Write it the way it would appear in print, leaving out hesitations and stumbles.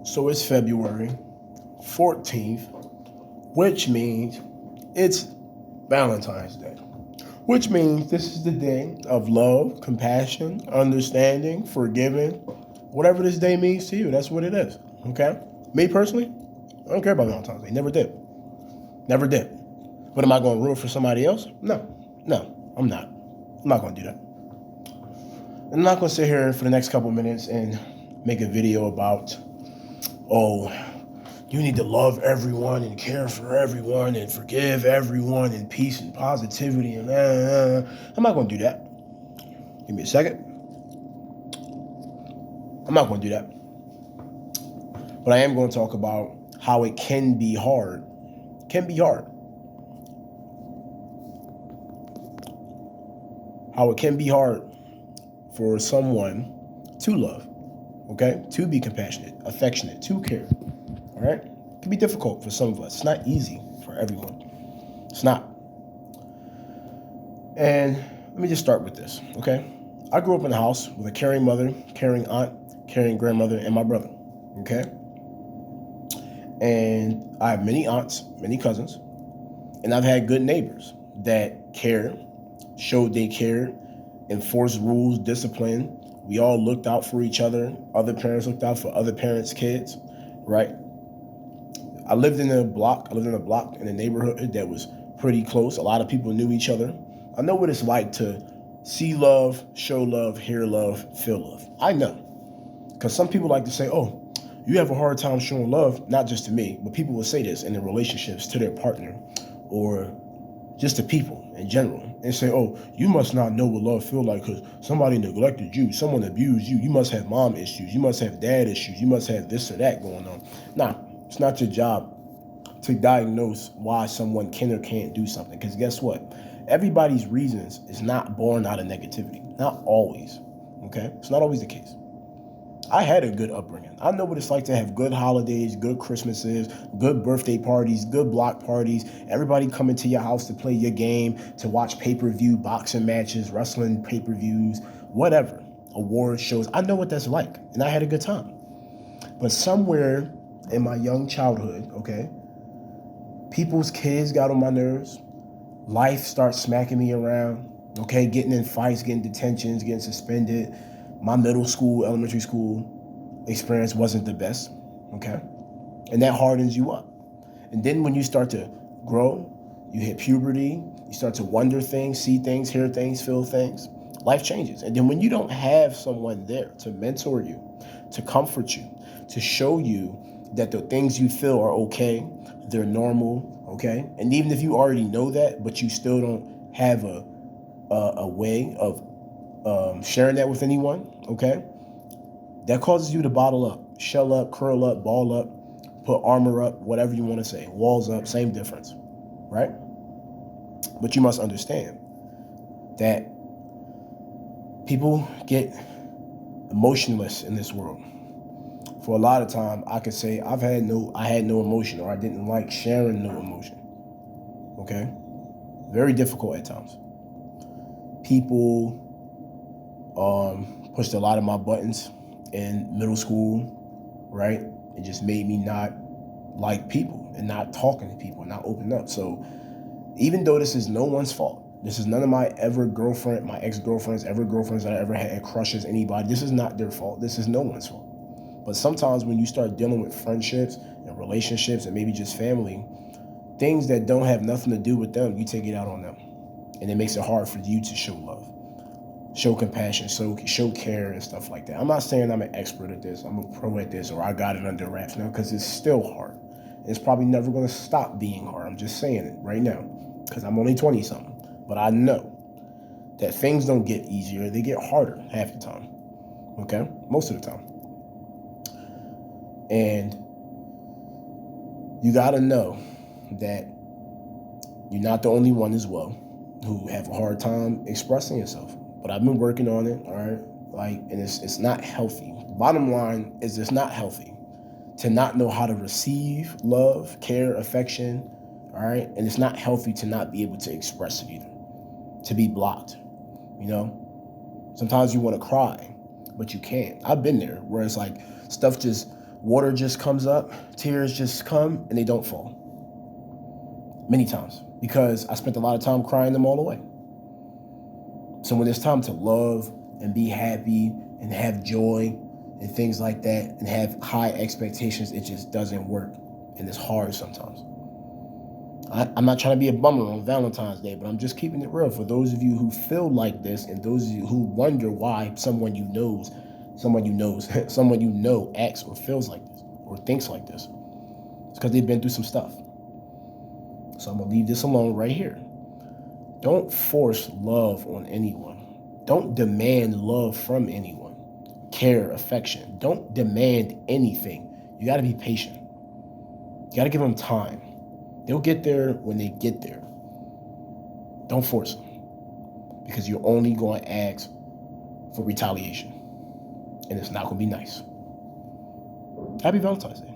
So it's February 14th, which means it's Valentine's Day. Which means this is the day of love, compassion, understanding, forgiving. Whatever this day means to you, that's what it is. Okay? Me personally, I don't care about Valentine's Day. Never did. Never did. But am I going to ruin it for somebody else? No. No, I'm not. I'm not going to do that. I'm not going to sit here for the next couple minutes and make a video about, oh, you need to love everyone and care for everyone and forgive everyone and peace and positivity and I'm not going to do that. Give me a second. I'm not going to do that. But I am going to talk about how it can be hard. Can be hard. How it can be hard for someone to love, okay? To be compassionate, affectionate, to care, all right? It can be difficult for some of us. It's not easy for everyone. It's not. And let me just start with this, okay? I grew up in a house with a caring mother, caring aunt, caring grandmother, and my brother, okay? And I have many aunts, many cousins, and I've had good neighbors that care, showed they cared, enforced rules, discipline. We all looked out for each other. Other parents looked out for other parents' kids, right? I lived in a block in a neighborhood that was pretty close. A lot of people knew each other. I know what it's like to see love, show love, hear love, feel love. I know. Because some people like to say, oh, you have a hard time showing love, not just to me, but people will say this in their relationships to their partner or just to people in general and say, oh, you must not know what love feels like because somebody neglected you, someone abused you, you must have mom issues, you must have dad issues, you must have this or that going on. Nah, it's not your job to diagnose why someone can or can't do something, because guess what? Everybody's reasons is not born out of negativity. Not always, okay? It's not always the case. I had a good upbringing. I know what it's like to have good holidays, good Christmases, good birthday parties, good block parties, everybody coming to your house to play your game, to watch pay-per-view boxing matches, wrestling pay-per-views, whatever, award shows. I know what that's like, and I had a good time. But somewhere in my young childhood, okay, people's kids got on my nerves. Life starts smacking me around, okay, getting in fights, getting detentions, getting suspended. My middle school, elementary school experience wasn't the best, okay? And that hardens you up. And then when you start to grow, you hit puberty, you start to wonder things, see things, hear things, feel things. Life changes. And then when you don't have someone there to mentor you, to comfort you, to show you that the things you feel are okay, they're normal, okay? And even if you already know that, but you still don't have a way of sharing that with anyone, okay? That causes you to bottle up, shell up, curl up, ball up, put armor up, whatever you want to say, walls up, same difference, right? But you must understand that people get emotionless in this world. For a lot of time, I could say I had no emotion, or I didn't like sharing no emotion, okay? Very difficult at times. People pushed a lot of my buttons in middle school, right? It just made me not like people and not talking to people and not open up. So even though this is no one's fault, this is none of my ex-girlfriends, ever girlfriends that I ever had, crushes, anybody, this is not their fault. This is no one's fault. But sometimes when you start dealing with friendships and relationships and maybe just family, things that don't have nothing to do with them, you take it out on them. And it makes it hard for you to show love, show compassion, show care and stuff like that. I'm not saying I'm an expert at this, I'm a pro at this, or I got it under wraps now, because it's still hard. It's probably never going to stop being hard. I'm just saying it right now, because I'm only 20-something. But I know that things don't get easier, they get harder half the time, okay? Most of the time. And you got to know that you're not the only one as well who have a hard time expressing yourself. But I've been working on it, all right? And it's not healthy. Bottom line is it's not healthy to not know how to receive love, care, affection, all right? And it's not healthy to not be able to express it either, to be blocked, you know? Sometimes you want to cry, but you can't. I've been there where it's like stuff just Water just comes up, tears just come, and they don't fall. Many times, because I spent a lot of time crying them all away. So when it's time to love and be happy and have joy and things like that and have high expectations, it just doesn't work. And it's hard sometimes. I'm not trying to be a bummer on Valentine's Day, but I'm just keeping it real for those of you who feel like this and those of you who wonder why someone you know acts or feels like this or thinks like this. It's because they've been through some stuff. So I'm going to leave this alone right here. Don't force love on anyone. Don't demand love from anyone. Care, affection. Don't demand anything. You got to be patient. You got to give them time. They'll get there when they get there. Don't force them, because you're only going to ask for retaliation, and it's not going to be nice. Happy Valentine's Day.